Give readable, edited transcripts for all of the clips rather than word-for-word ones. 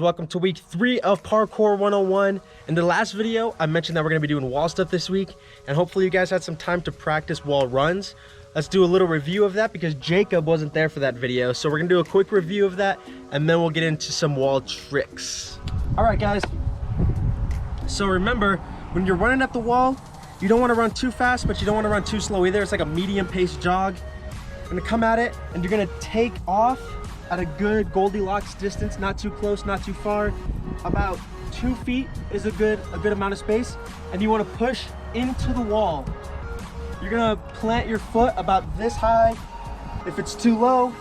guys, welcome to week 3 of Parkour 101. In the last video, I mentioned that we're gonna be doing wall stuff this week, and hopefully you guys had some time to practice wall runs. Let's do a little review of that because Jacob wasn't there for that video. So we're gonna do a quick review of that, and then we'll get into some wall tricks. All right, guys. So remember, when you're running up the wall, you don't wanna run too fast, but you don't wanna run too slow either. It's like a medium pace jog. You're gonna come at it, and you're gonna take off at a good Goldilocks distance, not too close, not too far. About 2 feet is a good amount of space, and you want to push into the wall. You're gonna plant your foot about this high. If it's too low,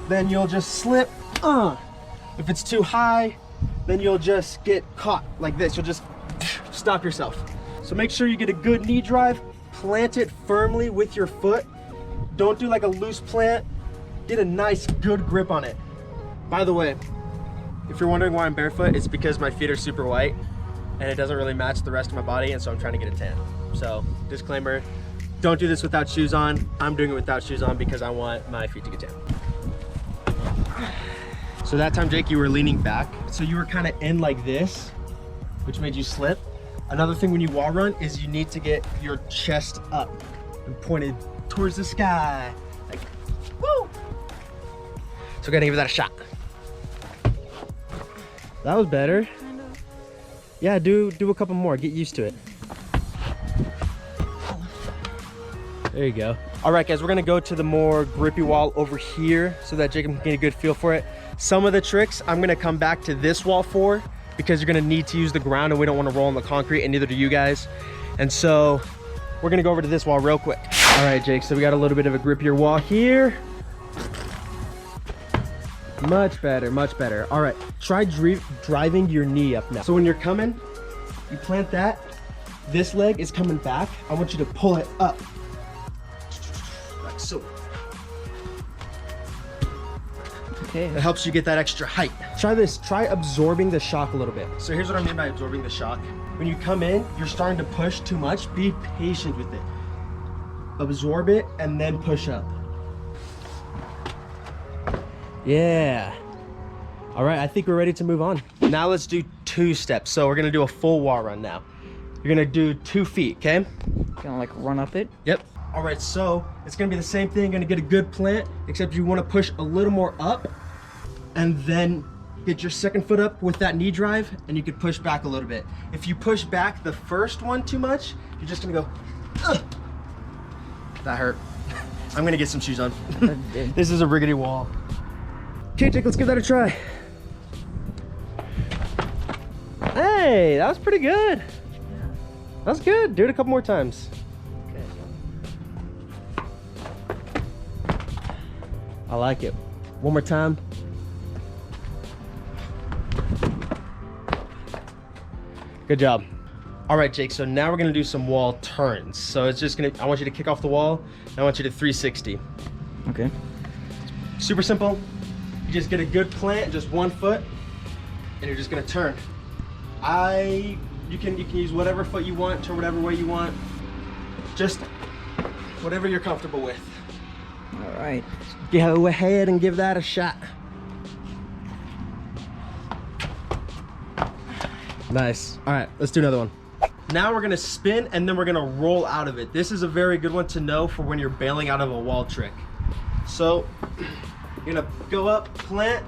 then you'll just slip. If it's too high, then you'll just get caught like this. You'll just stop yourself. So make sure you get a good knee drive, plant it firmly with your foot. Don't do like a loose plant. Get a nice good grip on it. By the way, if you're wondering why I'm barefoot, it's because my feet are super white and it doesn't really match the rest of my body, and so I'm trying to get a tan. So disclaimer, don't do this without shoes on. I'm doing it without shoes on because I want my feet to get tan. So that time, Jake, you were leaning back, so you were kind of in like this, which made you slip. Another thing when you wall run is you need to get your chest up and pointed towards the sky. Like, woo! So we're gonna give that a shot. That was better. Yeah, do a couple more, get used to it. There you go. All right, guys, we're gonna go to the more grippy wall over here so that Jacob can get a good feel for it. Some of the tricks I'm gonna come back to this wall for because you're gonna need to use the ground and we don't wanna roll on the concrete, and neither do you guys. And so we're gonna go over to this wall real quick. All right, Jake, so we got a little bit of a grippier wall here. Much better, much better. All right, try driving your knee up now. So when you're coming, you plant that. This leg is coming back. I want you to pull it up. Like so. Okay. It helps you get that extra height. Try this, try absorbing the shock a little bit. So here's what I mean by absorbing the shock. When you come in, you're starting to push too much. Be patient with it. Absorb it and then push up. Yeah. All right, I think we're ready to move on. Now let's do 2 steps. So we're gonna do a full wall run now. You're gonna do 2 feet, okay? Gonna like run up it? Yep. All right, so it's gonna be the same thing. Gonna get a good plant, except you wanna push a little more up and then get your second foot up with that knee drive, and you can push back a little bit. If you push back the first one too much, you're just gonna go, ugh. That hurt. I'm gonna get some shoes on. This is a rickety wall. Okay, Jake, let's give that a try. Hey, that was pretty good. That's good. Do it a couple more times. Okay. I like it. One more time. Good job. All right, Jake, so now we're gonna do some wall turns. So it's just I want you to kick off the wall, and I want you to 360. Okay. Super simple. You just get a good plant, just 1 foot, and you're just gonna turn. You can use whatever foot you want, turn whatever way you want. Just whatever you're comfortable with. All right. Go ahead and give that a shot. Nice. All right, let's do another one. Now we're gonna spin and then we're gonna roll out of it. This is a very good one to know for when you're bailing out of a wall trick. So you're gonna go up, plant,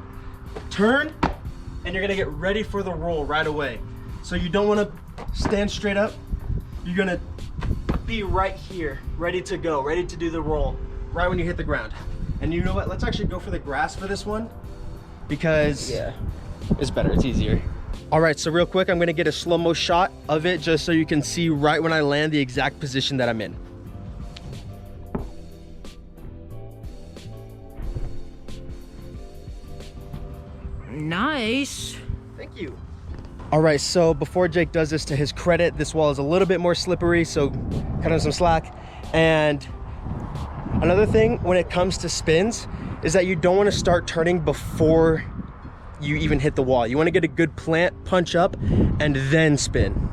turn, and you're gonna get ready for the roll right away. So you don't wanna stand straight up. You're gonna be right here, ready to go, ready to do the roll, right when you hit the ground. And you know what, let's actually go for the grass for this one because it's better, it's easier. All right, so real quick, I'm gonna get a slow-mo shot of it just so you can see right when I land the exact position that I'm in. Nice. Thank you. All right, so before Jake does this, to his credit, this wall is a little bit more slippery, so cut him some slack. And another thing when it comes to spins is that you don't want to start turning before you even hit the wall. You want to get a good plant, punch up, and then spin.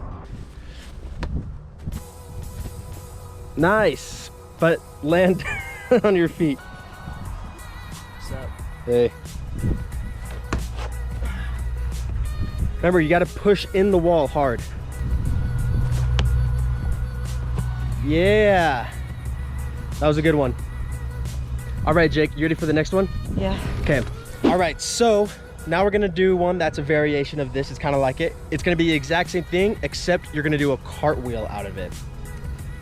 Nice, but land on your feet. What's up? Hey. Remember, you gotta push in the wall hard. Yeah. That was a good one. All right, Jake, you ready for the next one? Yeah. Okay. All right, so now we're gonna do one that's a variation of this. It's kind of like it. It's gonna be the exact same thing, except you're gonna do a cartwheel out of it.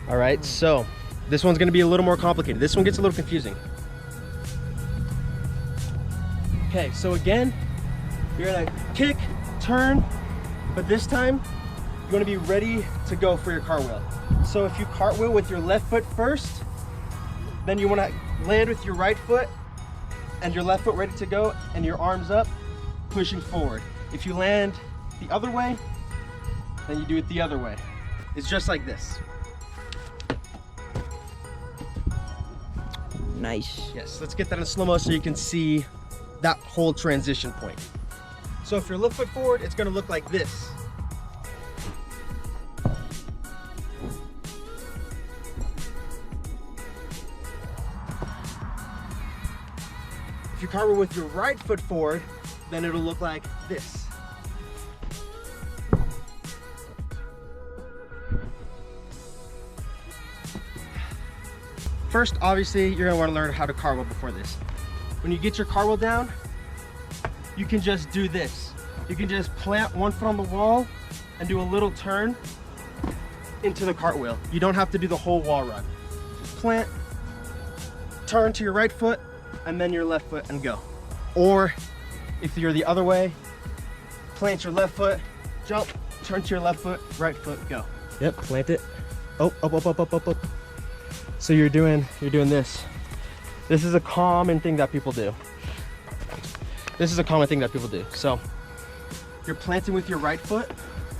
All right, so this one's gonna be a little more complicated. This one gets a little confusing. Okay, so again, you're gonna kick, turn, but this time, you wanna be ready to go for your cartwheel. So if you cartwheel with your left foot first, then you wanna land with your right foot and your left foot ready to go and your arms up, pushing forward. If you land the other way, then you do it the other way. It's just like this. Nice. Yes, let's get that in slow-mo so you can see that whole transition point. So if you're left foot forward, it's gonna look like this. If you cartwheel with your right foot forward, then it'll look like this. First, obviously, you're gonna wanna learn how to cartwheel before this. When you get your cartwheel down, you can just do this. You can just plant one foot on the wall and do a little turn into the cartwheel. You don't have to do the whole wall run. Just plant, turn to your right foot, and then your left foot and go. Or if you're the other way, plant your left foot, jump, turn to your left foot, right foot, go. Yep, plant it. Oh, up. So you're doing this. This is a common thing that people do. So you're planting with your right foot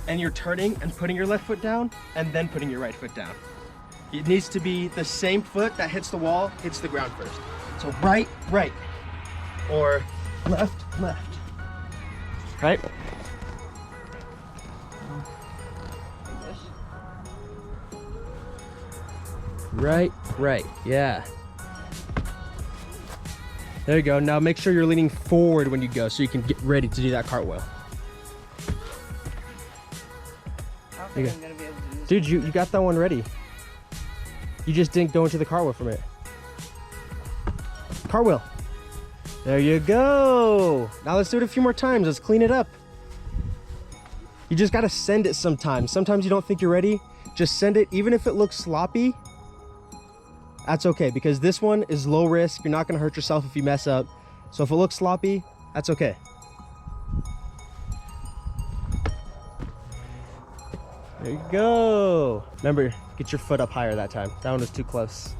and you're turning and putting your left foot down and then putting your right foot down. It needs to be the same foot that hits the wall, hits the ground first. So right, or left, right? Right, yeah. There you go. Now make sure you're leaning forward when you go so you can get ready to do that cartwheel. I don't think I'm gonna be able to do this. Dude, you got that one ready. You just didn't go into the cartwheel from it. Cartwheel. There you go. Now let's do it a few more times. Let's clean it up. You just gotta send it sometimes. Sometimes you don't think you're ready. Just send it, even if it looks sloppy. That's okay, because this one is low risk. You're not gonna hurt yourself if you mess up. So if it looks sloppy, that's okay. There you go. Remember, get your foot up higher that time. That one was too close.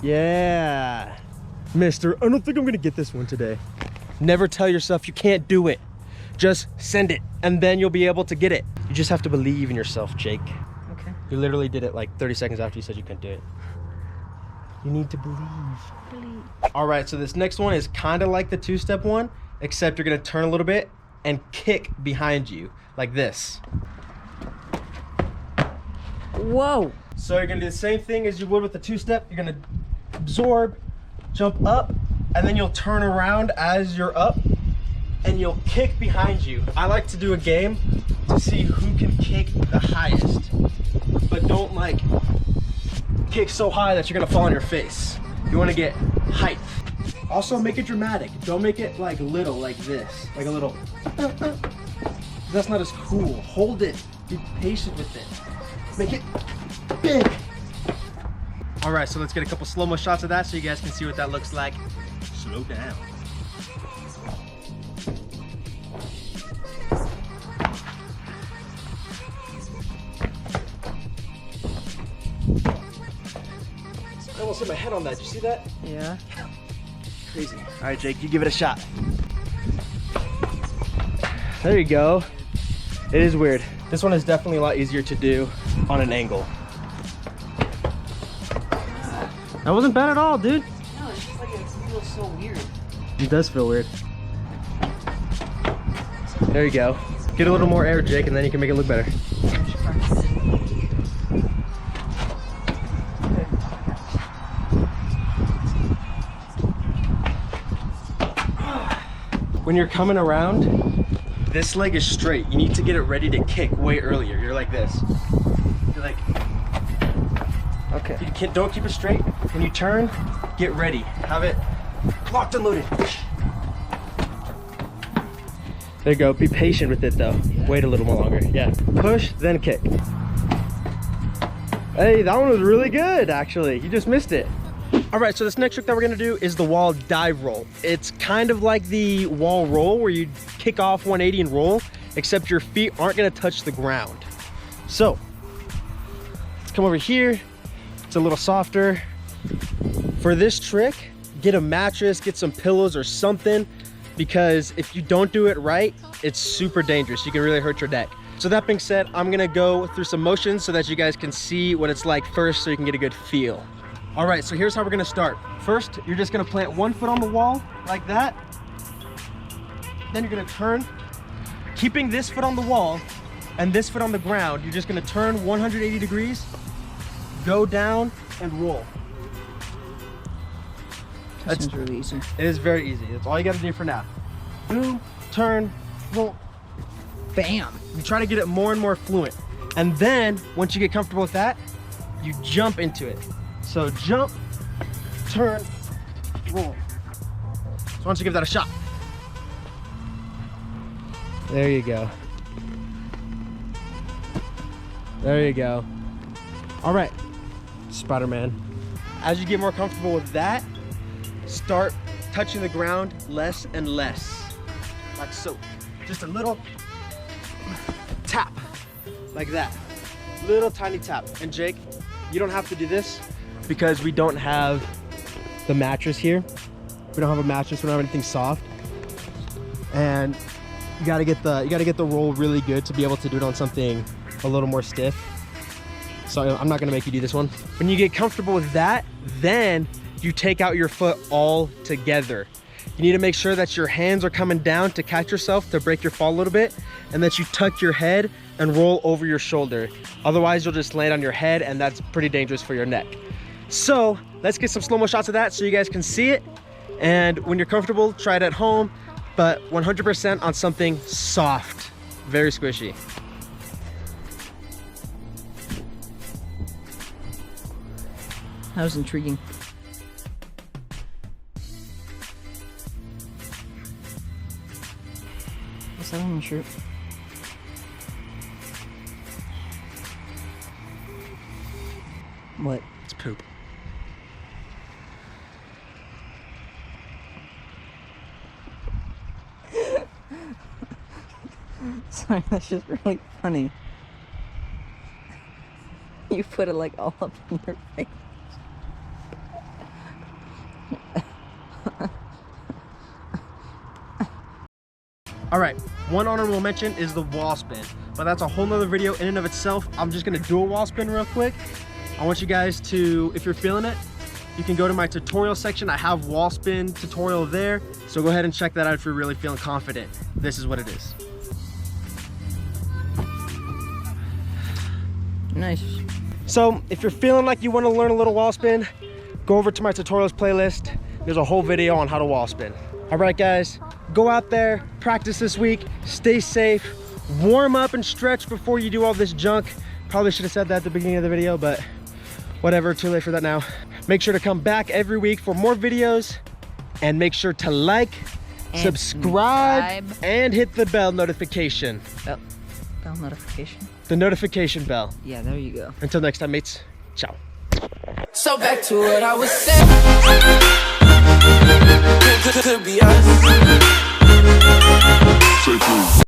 Yeah. Mister, I don't think I'm gonna get this one today. Never tell yourself you can't do it. Just send it, and then you'll be able to get it. You just have to believe in yourself, Jake. Okay. You literally did it like 30 seconds after you said you couldn't do it. You need to believe. All right, so this next one is kind of like the two-step one, except you're gonna turn a little bit and kick behind you, like this. Whoa. So you're gonna do the same thing as you would with the two-step. You're gonna absorb, jump up, and then you'll turn around as you're up, and you'll kick behind you. I like to do a game to see who can kick the highest, but don't like kick so high that you're gonna fall on your face. You wanna get height. Also make it dramatic. Don't make it like little, like this, like a little. That's not as cool. Hold it, be patient with it. Make it big. All right, so let's get a couple slow-mo shots of that so you guys can see what that looks like. Slow down. I almost hit my head on that. Did you see that? Yeah. Crazy. All right, Jake, you give it a shot. There you go. It is weird. This one is definitely a lot easier to do on an angle. That wasn't bad at all, dude. No, it's just like it feels so weird. It does feel weird. There you go. Get a little more air, Jake, and then you can make it look better. when you're coming around, this leg is straight. You need to get it ready to kick way earlier. You're like this. You're like, Okay. don't keep it straight. When you turn, get ready. Have it locked and loaded. There you go. Be patient with it though. Wait a little more longer. Yeah. Push, then kick. Hey, that one was really good actually. You just missed it. All right, so this next trick that we're gonna do is the wall dive roll. It's kind of like the wall roll where you kick off 180 and roll, except your feet aren't gonna touch the ground. So, let's come over here. It's a little softer. For this trick, get a mattress, get some pillows or something, because if you don't do it right, it's super dangerous. You can really hurt your neck. So that being said, I'm gonna go through some motions so that you guys can see what it's like first so you can get a good feel. All right, so here's how we're gonna start. First, you're just gonna plant one foot on the wall like that. Then you're gonna turn, keeping this foot on the wall and this foot on the ground. You're just gonna turn 180 degrees, go down and roll. That's really easy. It is very easy. That's all you gotta do for now. Boom, turn, roll. Bam. You try to get it more and more fluent. And then, once you get comfortable with that, you jump into it. So jump, turn, roll. So why don't you give that a shot? There you go. There you go. All right, Spider-Man. As you get more comfortable with that, start touching the ground less and less. Like so. Just a little tap, like that. Little tiny tap. And Jake, you don't have to do this because we don't have the mattress here. We don't have a mattress, we don't have anything soft. And you gotta get the roll really good to be able to do it on something a little more stiff. So I'm not gonna make you do this one. When you get comfortable with that, then you take out your foot all together. You need to make sure that your hands are coming down to catch yourself, to break your fall a little bit, and that you tuck your head and roll over your shoulder. Otherwise, you'll just land on your head, and that's pretty dangerous for your neck. So let's get some slow-mo shots of that so you guys can see it. And when you're comfortable, try it at home, but 100% on something soft, very squishy. That was intriguing. What's that on my shirt? What? It's poop. Sorry, that's just really funny. You put it like all up in your face. All right, one honorable mention is the wall spin, but that's a whole nother video in and of itself. I'm just gonna do a wall spin real quick. I want you guys to, if you're feeling it, you can go to my tutorial section. I have wall spin tutorial there, so go ahead and check that out if you're really feeling confident. This is what it is. Nice. So if you're feeling like you want to learn a little wall spin, go over to my tutorials playlist. There's a whole video on how to wall spin. All right, guys, go out there, practice this week, stay safe, warm up and stretch before you do all this junk. Probably should have said that at the beginning of the video, but whatever, too late for that now. Make sure to come back every week for more videos, and make sure to like, And subscribe, and hit the bell notification. Oh, bell notification. The notification bell. Yeah, there you go. Until next time, mates, ciao. So back to what I was saying. Could be us.